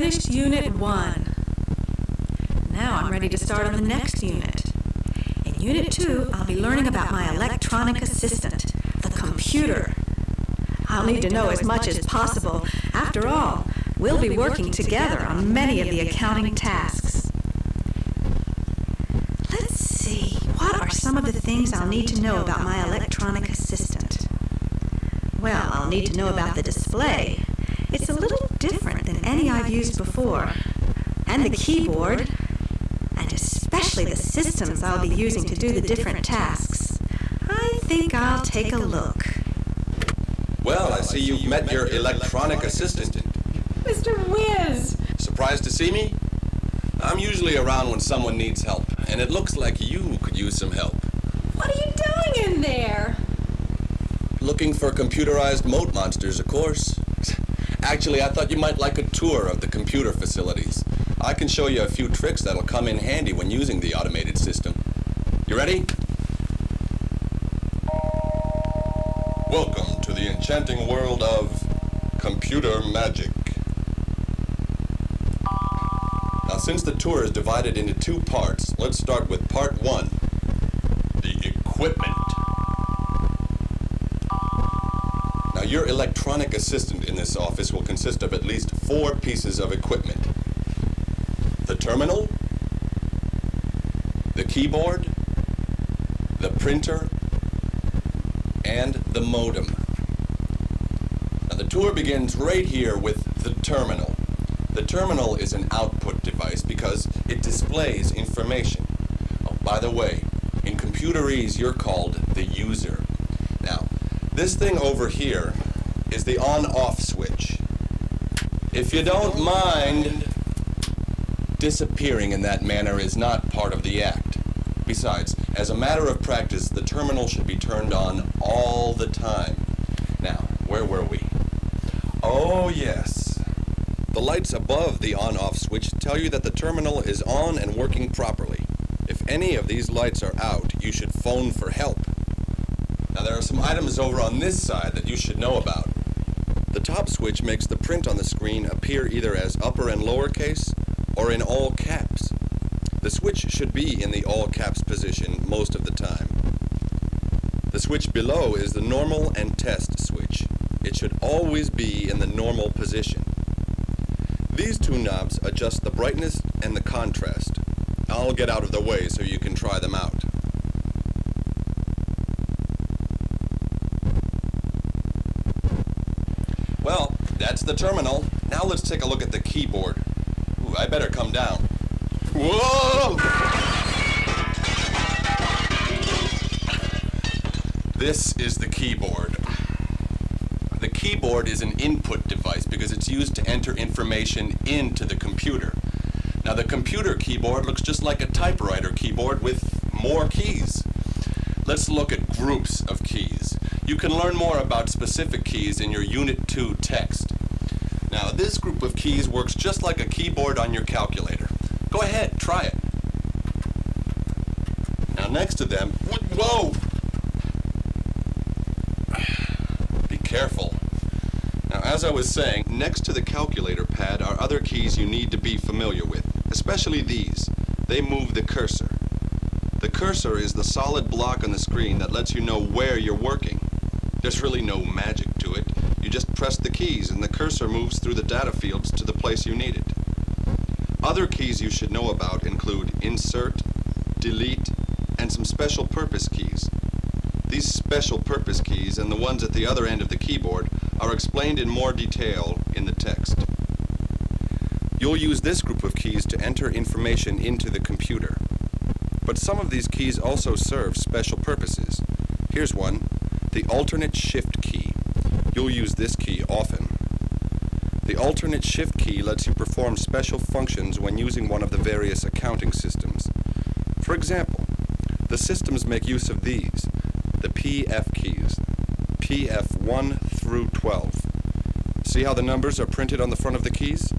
finished Unit 1. Now I'm ready to start on the next unit. In Unit 2, I'll be learning about my electronic assistant, the computer. I'll need to know as much as possible. After all, we'll be working together on many of the accounting tasks. Let's see, what are some of the things I'll need to know about my electronic assistant? Well, I'll need to know about the display. It's a little different than any I've used before. And the keyboard, and especially the systems I'll be using to do the different tasks. I think I'll take a look. Well, I see you've met your electronic assistant. Mr. Wiz! Surprised to see me? I'm usually around when someone needs help, and it looks like you could use some help. What are you doing in there? Looking for computerized moat monsters, of course. Actually, I thought you might like a tour of the computer facilities. I can show you a few tricks that'll come in handy when using the automated system. You ready? Welcome to the enchanting world of computer magic. Now, since the tour is divided into two parts, let's start with part 1, the equipment. Now, your electronic assistant in this office will consist of at least 4 pieces of equipment. The terminal, the keyboard, the printer, and the modem. Now, the tour begins right here with the terminal. The terminal is an output device because it displays information. Oh, by the way, in computerese, you're called the user. Now, this thing over here is the on-off switch. If you don't mind, disappearing in that manner is not part of the act. Besides, as a matter of practice, the terminal should be turned on all the time. Now, where were we? Oh, yes. The lights above the on-off switch tell you that the terminal is on and working properly. If any of these lights are out, you should phone for help. Now, there are some items over on this side that you should know about. The top switch makes the print on the screen appear either as upper and lowercase or in all caps. The switch should be in the all caps position most of the time. The switch below is the normal and test switch. It should always be in the normal position. These two knobs adjust the brightness and the contrast. I'll get out of the way so you can try them out. Well, that's the terminal. Now let's take a look at the keyboard. Ooh, I better come down. Whoa! This is the keyboard. The keyboard is an input device because it's used to enter information into the computer. Now, the computer keyboard looks just like a typewriter keyboard with more keys. Let's look at groups of keys. You can learn more about specific keys in your Unit 2 text. Now, this group of keys works just like a keyboard on your calculator. Go ahead, try it. Now, next to them, whoa! Be careful. Now, as I was saying, next to the calculator pad are other keys you need to be familiar with, especially these. They move the cursor. The cursor is the solid block on the screen that lets you know where you're working. There's really no magic to it. You just press the keys and the cursor moves through the data fields to the place you need it. Other keys you should know about include insert, delete, and some special purpose keys. These special purpose keys and the ones at the other end of the keyboard are explained in more detail in the text. You'll use this group of keys to enter information into the computer. But some of these keys also serve special purposes. Here's one, the alternate shift key. You'll use this key often. The alternate shift key lets you perform special functions when using one of the various accounting systems. For example, the systems make use of these, the PF keys, PF 1 through 12. See how the numbers are printed on the front of the keys?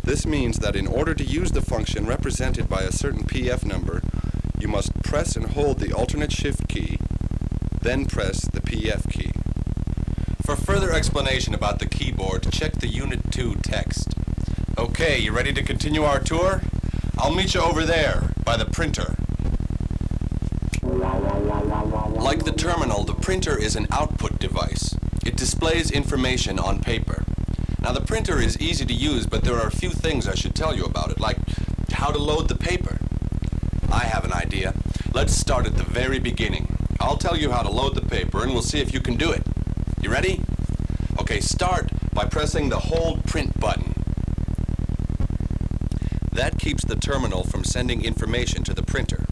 This means that in order to use the function represented by a certain PF number, you must press and hold the alternate shift key, then press the PF key. For further explanation about the keyboard, check the Unit 2 text. Okay, you ready to continue our tour? I'll meet you over there, by the printer. Like the terminal, the printer is an output device. It displays information on paper. Now, the printer is easy to use, but there are a few things I should tell you about it, like how to load the paper. I have an idea. Let's start at the very beginning. I'll tell you how to load the paper, and we'll see if you can do it. You ready? Okay, start by pressing the Hold Print button. That keeps the terminal from sending information to the printer.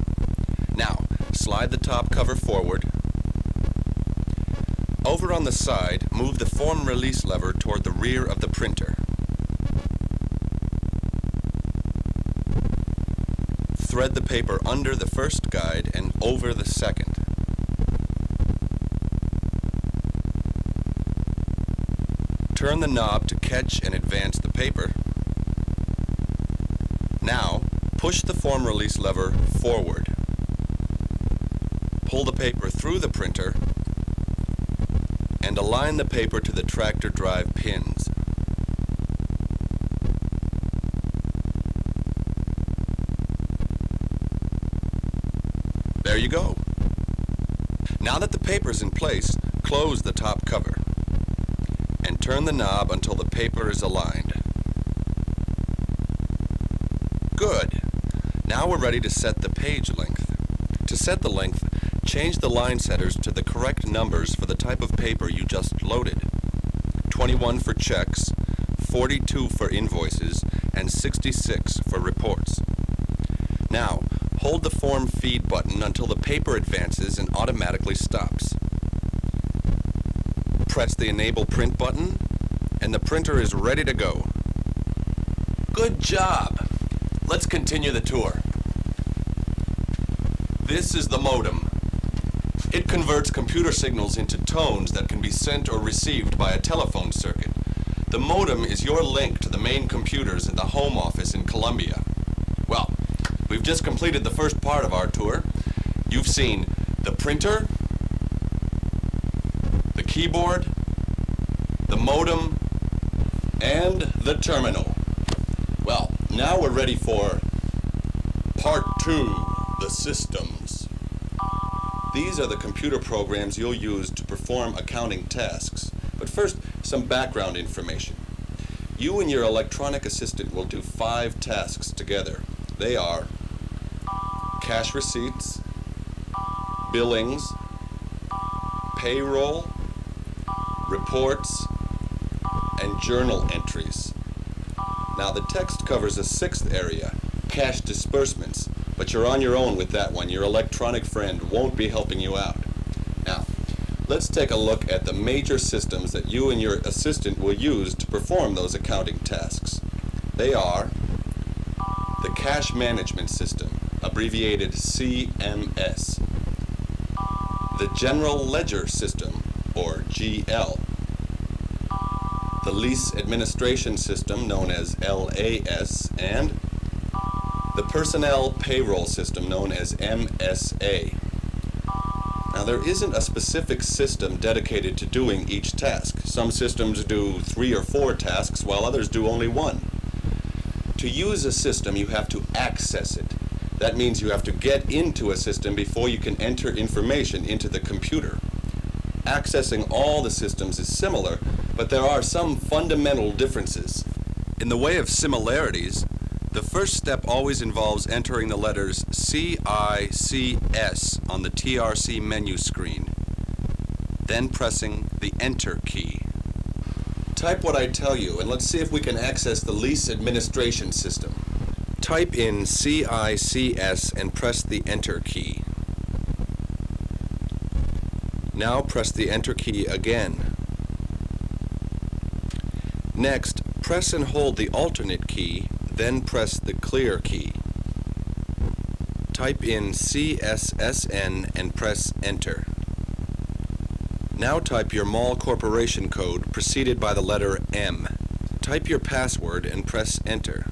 Now, slide the top cover forward. Over on the side, move the form release lever toward the rear of the printer. Thread the paper under the first guide and over the second. Turn the knob to catch and advance the paper. Now, push the form release lever forward. Pull the paper through the printer and align the paper to the tractor drive pins. There you go. Now that the paper's in place, close the top cover and turn the knob until the paper is aligned. Good. Now we're ready to set the page length. To set the length, change the line setters to the correct numbers for the type of paper you just loaded. 21 for checks, 42 for invoices, and 66 for reports. Now, hold the Form Feed button until the paper advances and automatically stops. Press the Enable Print button, and the printer is ready to go. Good job! Let's continue the tour. This is the modem. It converts computer signals into tones that can be sent or received by a telephone circuit. The modem is your link to the main computers at the home office in Columbia. Well, we've just completed the first part of our tour. You've seen the printer, the keyboard, the modem, and the terminal. Well, now we're ready for Part 2, the systems. These are the computer programs you'll use to perform accounting tasks. But first, some background information. You and your electronic assistant will do 5 tasks together. They are cash receipts, billings, payroll, reports, and journal entries. Now, the text covers a 6th area, cash disbursements, but you're on your own with that one. Your electronic friend won't be helping you out. Now, let's take a look at the major systems that you and your assistant will use to perform those accounting tasks. They are the Cash Management System, abbreviated CMS, the General Ledger System, or GL, the Lease Administration System, known as LAS, and the Personnel Payroll System, known as MSA. Now, there isn't a specific system dedicated to doing each task. Some systems do 3 or 4 tasks, while others do only 1. To use a system, you have to access it. That means you have to get into a system before you can enter information into the computer. Accessing all the systems is similar, but there are some fundamental differences. In the way of similarities, the first step always involves entering the letters CICS on the TRC menu screen, then pressing the Enter key. Type what I tell you, and let's see if we can access the Lease Administration System. Type in CICS and press the Enter key. Now press the Enter key again. Next, press and hold the alternate key, then press the Clear key. Type in CSSN and press Enter. Now type your mall corporation code preceded by the letter M. Type your password and press Enter.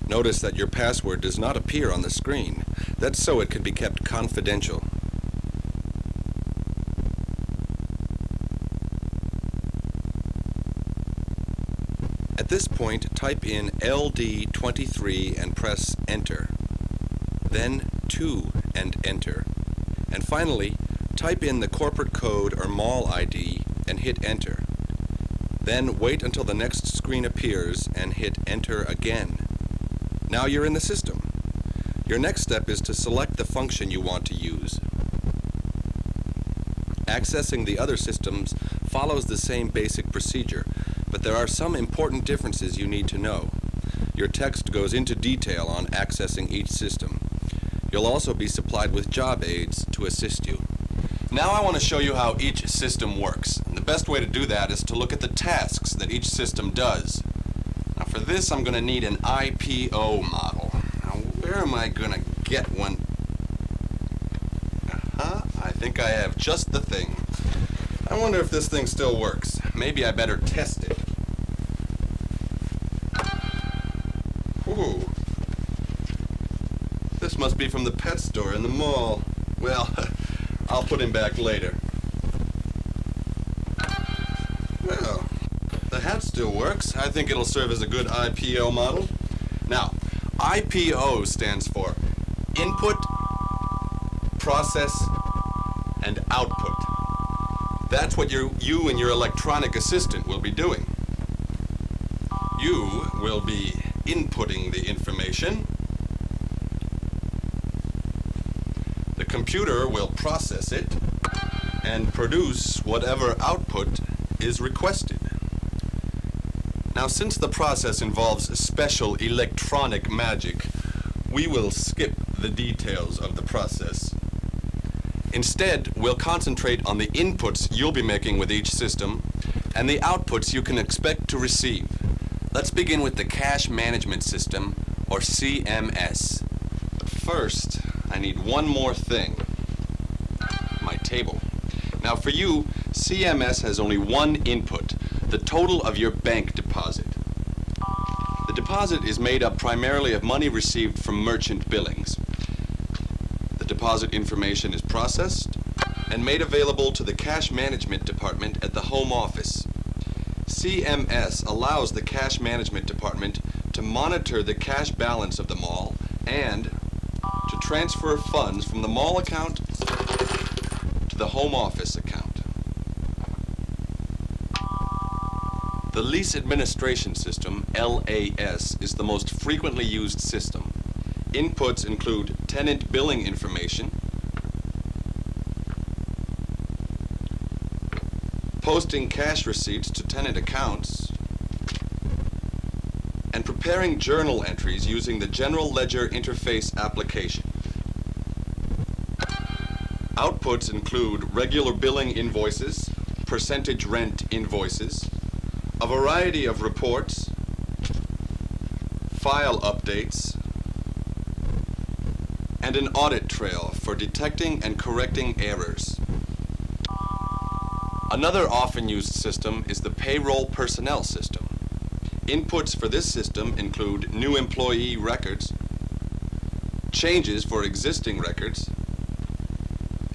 Notice that your password does not appear on the screen. That's so it can be kept confidential. At this point, type in LD23 and press Enter. Then 2 and Enter. And finally, type in the corporate code or mall ID and hit Enter. Then wait until the next screen appears and hit Enter again. Now you're in the system. Your next step is to select the function you want to use. Accessing the other systems follows the same basic procedure, but there are some important differences you need to know. Your text goes into detail on accessing each system. You'll also be supplied with job aids to assist you. Now I want to show you how each system works. And the best way to do that is to look at the tasks that each system does. Now for this I'm going to need an IPO model. Now where am I going to get one? I think I have just the thing. I wonder if this thing still works. Maybe I better test it. Ooh. This must be from the pet store in the mall. Well, I'll put him back later. Well, the hat still works. I think it'll serve as a good IPO model. Now, IPO stands for Input, Process, and Output. That's what you and your electronic assistant will be doing. You will be inputting the information. The computer will process it and produce whatever output is requested. Now, since the process involves special electronic magic, we will skip the details of the process. Instead, we'll concentrate on the inputs you'll be making with each system and the outputs you can expect to receive. Let's begin with the Cash Management System, or CMS. But first, I need one more thing. My table. Now for you, CMS has only one input, the total of your bank deposit. The deposit is made up primarily of money received from merchant billings. The deposit information is processed and made available to the Cash Management Department at the Home Office. CMS allows the Cash Management Department to monitor the cash balance of the mall and to transfer funds from the mall account to the Home Office account. The Lease Administration System, LAS, is the most frequently used system. Inputs include tenant billing information, posting cash receipts to tenant accounts, and preparing journal entries using the General Ledger Interface application. Outputs include regular billing invoices, percentage rent invoices, a variety of reports, file updates, and an audit trail for detecting and correcting errors. Another often used system is the payroll personnel system. Inputs for this system include new employee records, changes for existing records,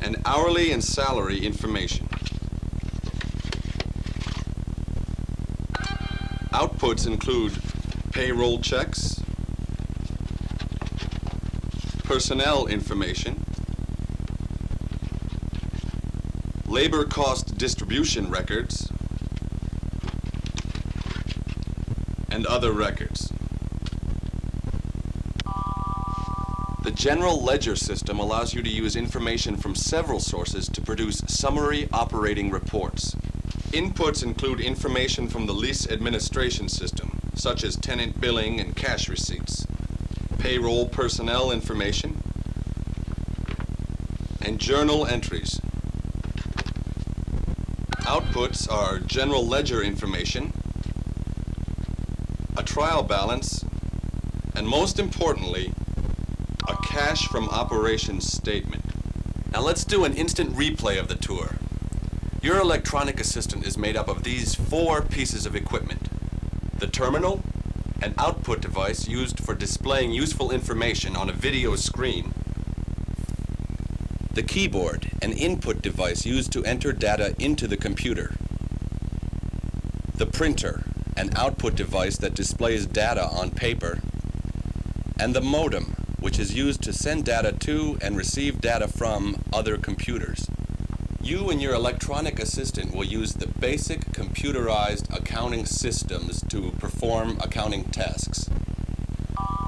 and hourly and salary information. Outputs include payroll checks, personnel information, labor cost distribution records, and other records. The General Ledger system allows you to use information from several sources to produce summary operating reports. Inputs include information from the Lease Administration System, such as tenant billing and cash receipts, payroll personnel information, and journal entries. Outputs are General Ledger information, a trial balance, and most importantly, a cash from operations statement. Now let's do an instant replay of the tour. Your electronic assistant is made up of these 4 pieces of equipment: the terminal, an output device used for displaying useful information on a video screen; the keyboard, an input device used to enter data into the computer; the printer, an output device that displays data on paper, and the modem, which is used to send data to and receive data from other computers. You and your electronic assistant will use the basic computerized accounting systems to perform accounting tasks.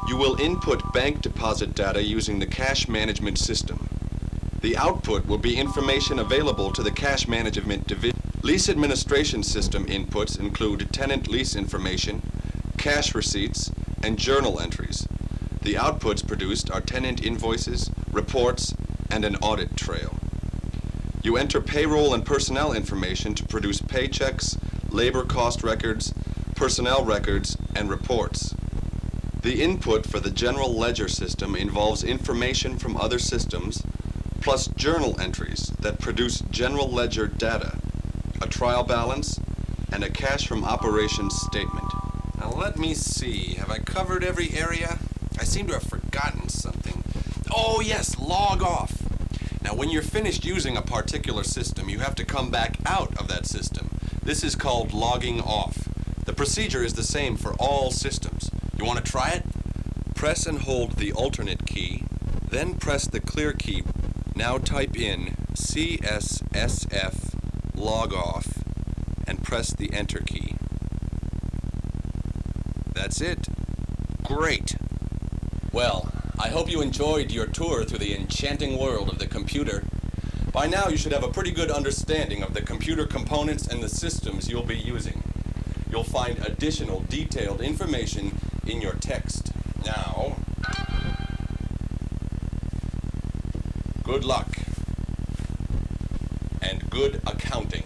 You will input bank deposit data using the cash management system. The output will be information available to the cash management division. Lease administration system inputs include tenant lease information, cash receipts, and journal entries. The outputs produced are tenant invoices, reports, and an audit trail. You enter payroll and personnel information to produce paychecks, labor cost records, personnel records, and reports. The input for the general ledger system involves information from other systems, plus journal entries that produce general ledger data, a trial balance, and a cash from operations statement. Now let me see, have I covered every area? I seem to have forgotten something. Oh yes, log off. Now when you're finished using a particular system, you have to come back out of that system. This is called logging off. The procedure is the same for all systems. You want to try it? Press and hold the alternate key, then press the clear key. Now type in CSSF log off and press the enter key. That's it. Great. Well, I hope you enjoyed your tour through the enchanting world of the computer. By now you should have a pretty good understanding of the computer components and the systems you'll be using. You'll find additional detailed information in your text. Now, good luck and good accounting.